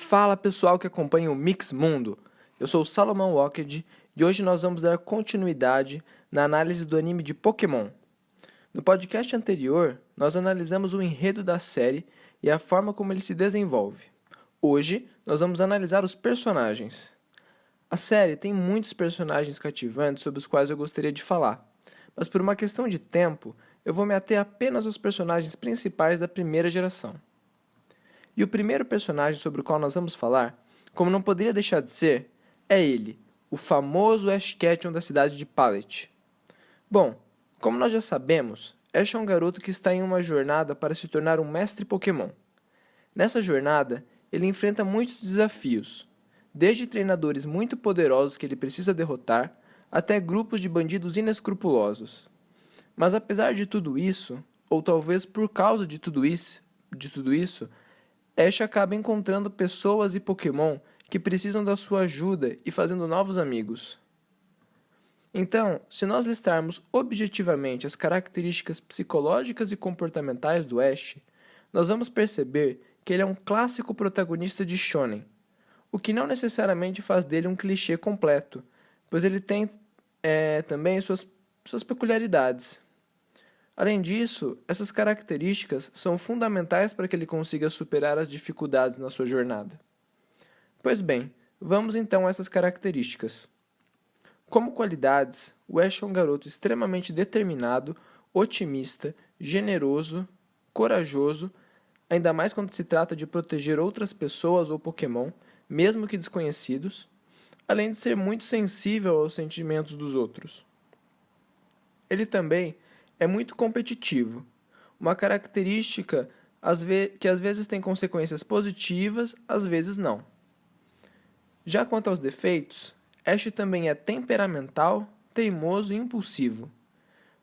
Fala pessoal que acompanha o Mix Mundo, eu sou o Salomão Walked e hoje nós vamos dar continuidade na análise do anime de Pokémon. No podcast anterior, nós analisamos o enredo da série e a forma como ele se desenvolve. Hoje, nós vamos analisar os personagens. A série tem muitos personagens cativantes sobre os quais eu gostaria de falar, mas por uma questão de tempo, eu vou me ater apenas aos personagens principais da primeira geração. E o primeiro personagem sobre o qual nós vamos falar, como não poderia deixar de ser, é ele, o famoso Ash Ketchum da cidade de Pallet. Bom, como nós já sabemos, Ash é um garoto que está em uma jornada para se tornar um mestre Pokémon. Nessa jornada, ele enfrenta muitos desafios, desde treinadores muito poderosos que ele precisa derrotar, até grupos de bandidos inescrupulosos. Mas apesar de tudo isso, ou talvez por causa de tudo isso, Ash acaba encontrando pessoas e Pokémon que precisam da sua ajuda e fazendo novos amigos. Então, se nós listarmos objetivamente as características psicológicas e comportamentais do Ash, nós vamos perceber que ele é um clássico protagonista de shonen, o que não necessariamente faz dele um clichê completo, pois ele tem também suas peculiaridades. Além disso, essas características são fundamentais para que ele consiga superar as dificuldades na sua jornada. Pois bem, vamos então a essas características. Como qualidades, o Ash é um garoto extremamente determinado, otimista, generoso, corajoso, ainda mais quando se trata de proteger outras pessoas ou Pokémon, mesmo que desconhecidos, além de ser muito sensível aos sentimentos dos outros. Ele também é muito competitivo, uma característica que às vezes tem consequências positivas, às vezes não. Já quanto aos defeitos, Ash também é temperamental, teimoso e impulsivo.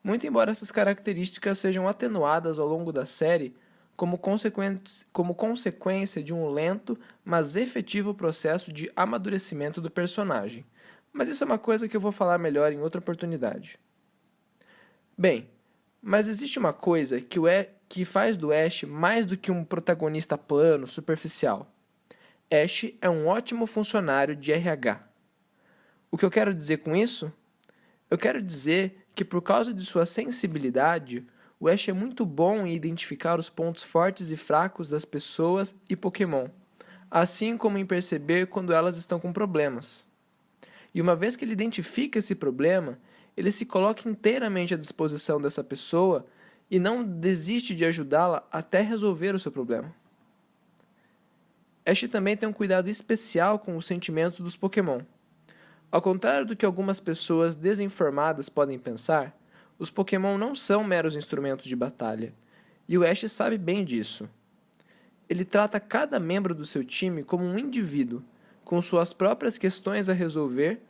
Muito embora essas características sejam atenuadas ao longo da série como consequência de um lento, mas efetivo processo de amadurecimento do personagem. Mas isso é uma coisa que eu vou falar melhor em outra oportunidade. Bem, mas existe uma coisa que faz do Ash mais do que um protagonista plano, superficial. Ash é um ótimo funcionário de RH. O que eu quero dizer com isso? Eu quero dizer que por causa de sua sensibilidade, o Ash é muito bom em identificar os pontos fortes e fracos das pessoas e Pokémon, assim como em perceber quando elas estão com problemas. E uma vez que ele identifica esse problema, ele se coloca inteiramente à disposição dessa pessoa e não desiste de ajudá-la até resolver o seu problema. Ash também tem um cuidado especial com os sentimentos dos Pokémon. Ao contrário do que algumas pessoas desinformadas podem pensar, os Pokémon não são meros instrumentos de batalha, e o Ash sabe bem disso. Ele trata cada membro do seu time como um indivíduo, com suas próprias questões a resolver,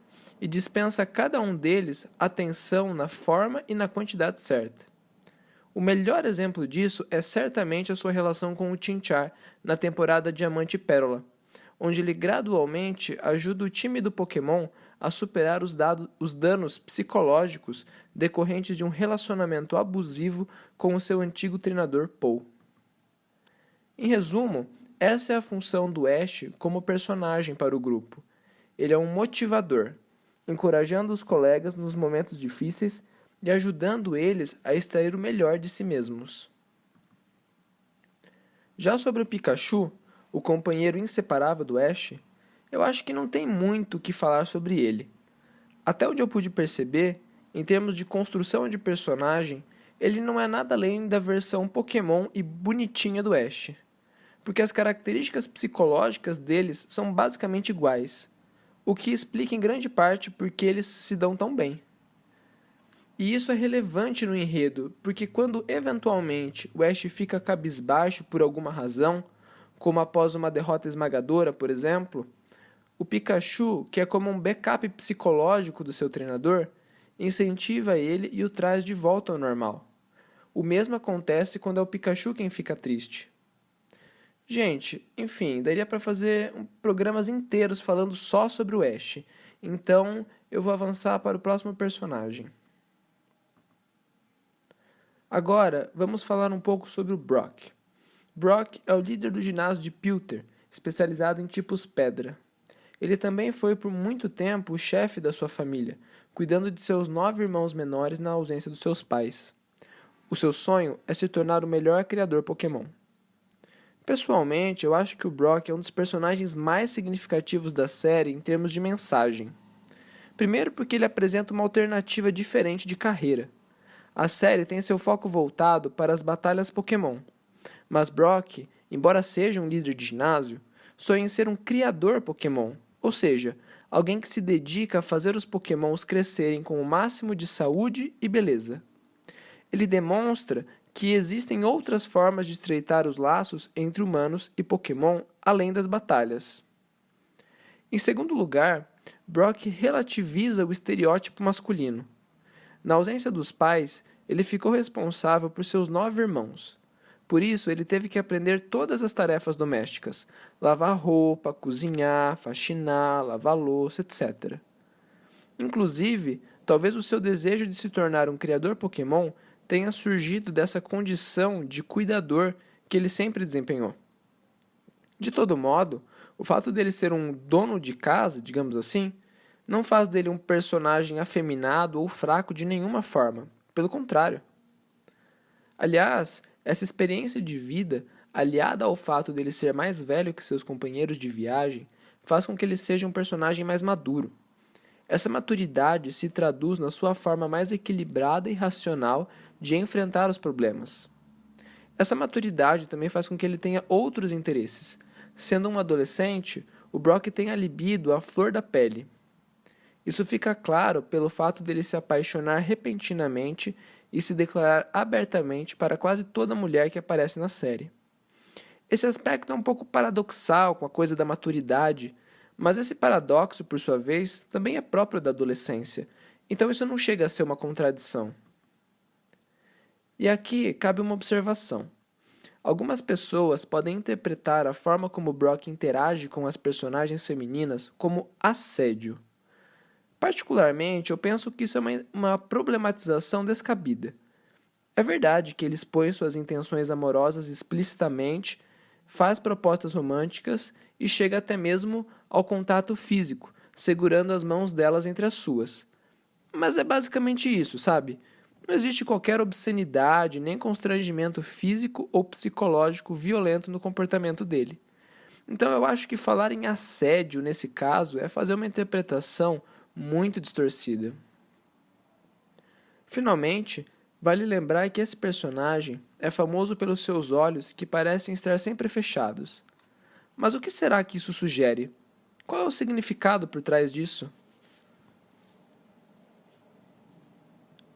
e dispensa a cada um deles atenção na forma e na quantidade certa. O melhor exemplo disso é certamente a sua relação com o Chinchar na temporada Diamante e Pérola, onde ele gradualmente ajuda o time do Pokémon a superar os danos psicológicos decorrentes de um relacionamento abusivo com o seu antigo treinador Paul. Em resumo, essa é a função do Ash como personagem para o grupo. Ele é um motivador, encorajando os colegas nos momentos difíceis e ajudando eles a extrair o melhor de si mesmos. Já sobre o Pikachu, o companheiro inseparável do Ash, eu acho que não tem muito o que falar sobre ele. Até onde eu pude perceber, em termos de construção de personagem, ele não é nada além da versão Pokémon e bonitinha do Ash, porque as características psicológicas deles são basicamente iguais, o que explica em grande parte por que eles se dão tão bem. E isso é relevante no enredo, porque quando eventualmente o Ash fica cabisbaixo por alguma razão, como após uma derrota esmagadora, por exemplo, o Pikachu, que é como um backup psicológico do seu treinador, incentiva ele e o traz de volta ao normal. O mesmo acontece quando é o Pikachu quem fica triste. Gente, enfim, daria para fazer programas inteiros falando só sobre o Ash. Então, eu vou avançar para o próximo personagem. Agora, vamos falar um pouco sobre o Brock. Brock é o líder do ginásio de Pewter, especializado em tipos pedra. Ele também foi por muito tempo o chefe da sua família, cuidando de seus 9 irmãos menores na ausência dos seus pais. O seu sonho é se tornar o melhor criador Pokémon. Pessoalmente, eu acho que o Brock é um dos personagens mais significativos da série em termos de mensagem. Primeiro porque ele apresenta uma alternativa diferente de carreira. A série tem seu foco voltado para as batalhas Pokémon, mas Brock, embora seja um líder de ginásio, sonha em ser um criador Pokémon, ou seja, alguém que se dedica a fazer os Pokémons crescerem com o máximo de saúde e beleza. Ele demonstra que existem outras formas de estreitar os laços entre humanos e Pokémon além das batalhas. Em segundo lugar, Brock relativiza o estereótipo masculino. Na ausência dos pais, ele ficou responsável por seus 9 irmãos. Por isso, ele teve que aprender todas as tarefas domésticas: lavar roupa, cozinhar, faxinar, lavar louça, etc. Inclusive, talvez o seu desejo de se tornar um criador Pokémon tenha surgido dessa condição de cuidador que ele sempre desempenhou. De todo modo, o fato dele ser um dono de casa, digamos assim, não faz dele um personagem afeminado ou fraco de nenhuma forma. Pelo contrário. Aliás, essa experiência de vida, aliada ao fato dele ser mais velho que seus companheiros de viagem, faz com que ele seja um personagem mais maduro. Essa maturidade se traduz na sua forma mais equilibrada e racional de enfrentar os problemas. Essa maturidade também faz com que ele tenha outros interesses. Sendo um adolescente, o Brock tem a libido à flor da pele. Isso fica claro pelo fato dele se apaixonar repentinamente e se declarar abertamente para quase toda mulher que aparece na série. Esse aspecto é um pouco paradoxal com a coisa da maturidade, mas esse paradoxo, por sua vez, também é próprio da adolescência, então isso não chega a ser uma contradição. E aqui cabe uma observação. Algumas pessoas podem interpretar a forma como Brock interage com as personagens femininas como assédio. Particularmente, eu penso que isso é uma problematização descabida. É verdade que ele expõe suas intenções amorosas explicitamente, faz propostas românticas e chega até mesmo ao contato físico, segurando as mãos delas entre as suas. Mas é basicamente isso, sabe? Não existe qualquer obscenidade nem constrangimento físico ou psicológico violento no comportamento dele. Então eu acho que falar em assédio nesse caso é fazer uma interpretação muito distorcida. Finalmente, vale lembrar que esse personagem é famoso pelos seus olhos que parecem estar sempre fechados. Mas o que será que isso sugere? Qual é o significado por trás disso?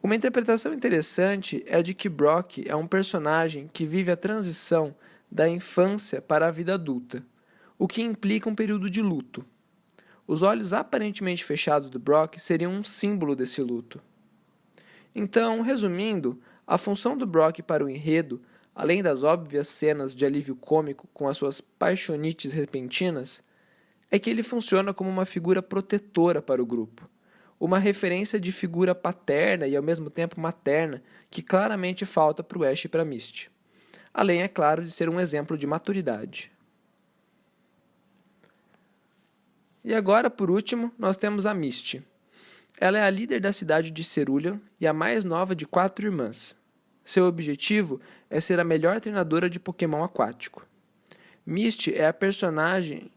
Uma interpretação interessante é a de que Brock é um personagem que vive a transição da infância para a vida adulta, o que implica um período de luto. Os olhos aparentemente fechados do Brock seriam um símbolo desse luto. Então, resumindo, a função do Brock para o enredo, além das óbvias cenas de alívio cômico com as suas paixonites repentinas, é que ele funciona como uma figura protetora para o grupo. Uma referência de figura paterna e ao mesmo tempo materna que claramente falta para o Ash e para a Misty. Além, é claro, de ser um exemplo de maturidade. E agora, por último, nós temos a Misty. Ela é a líder da cidade de Cerulean e a mais nova de 4 irmãs. Seu objetivo é ser a melhor treinadora de Pokémon aquático. Misty é a personagem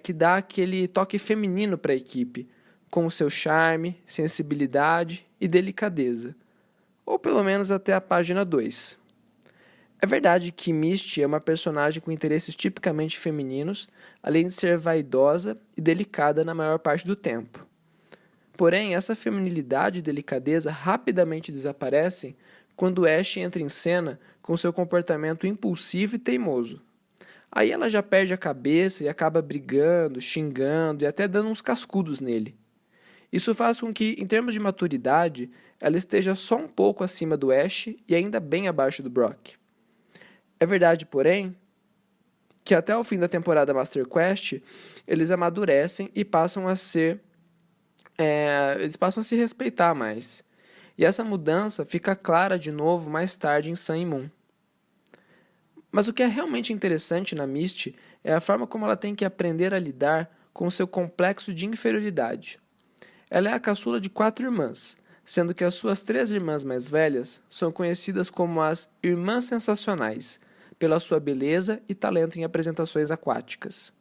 que dá aquele toque feminino para a equipe, com o seu charme, sensibilidade e delicadeza, ou pelo menos até a página 2. É verdade que Misty é uma personagem com interesses tipicamente femininos, além de ser vaidosa e delicada na maior parte do tempo. Porém, essa feminilidade e delicadeza rapidamente desaparecem quando Ash entra em cena com seu comportamento impulsivo e teimoso. Aí ela já perde a cabeça e acaba brigando, xingando e até dando uns cascudos nele. Isso faz com que, em termos de maturidade, ela esteja só um pouco acima do Ash e ainda bem abaixo do Brock. É verdade, porém, que até o fim da temporada Master Quest, eles amadurecem e passam a se respeitar mais. E essa mudança fica clara de novo mais tarde em Sun e Moon. Mas o que é realmente interessante na Misty é a forma como ela tem que aprender a lidar com seu complexo de inferioridade. Ela é a caçula de 4 irmãs, sendo que as suas 3 irmãs mais velhas são conhecidas como as Irmãs Sensacionais, pela sua beleza e talento em apresentações aquáticas.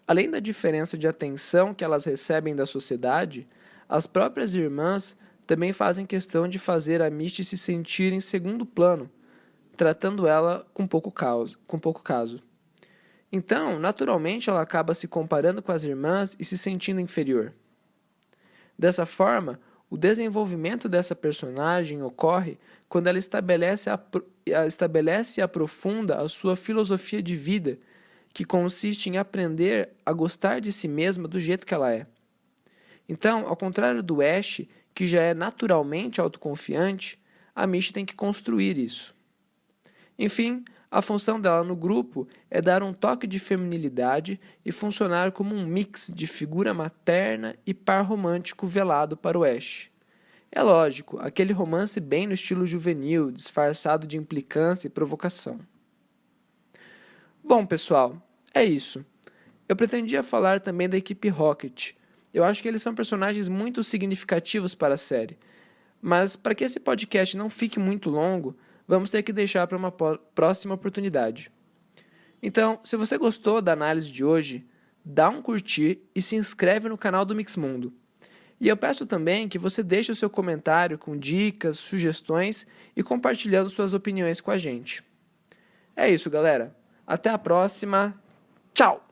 Além da diferença de atenção que elas recebem da sociedade, as próprias irmãs também fazem questão de fazer a Misty se sentir em segundo plano, tratando ela com pouco caso. Então, naturalmente, ela acaba se comparando com as irmãs e se sentindo inferior. Dessa forma, o desenvolvimento dessa personagem ocorre quando ela estabelece e aprofunda a sua filosofia de vida, que consiste em aprender a gostar de si mesma do jeito que ela é. Então, ao contrário do Ash, que já é naturalmente autoconfiante, a Misty tem que construir isso. Enfim, a função dela no grupo é dar um toque de feminilidade e funcionar como um mix de figura materna e par romântico velado para o Ash. É lógico, aquele romance bem no estilo juvenil, disfarçado de implicância e provocação. Bom, pessoal, é isso. Eu pretendia falar também da equipe Rocket. Eu acho que eles são personagens muito significativos para a série. Mas para que esse podcast não fique muito longo, vamos ter que deixar para uma próxima oportunidade. Então, se você gostou da análise de hoje, dá um curtir e se inscreve no canal do Mixmundo. E eu peço também que você deixe o seu comentário com dicas, sugestões e compartilhando suas opiniões com a gente. É isso, galera. Até a próxima. Tchau!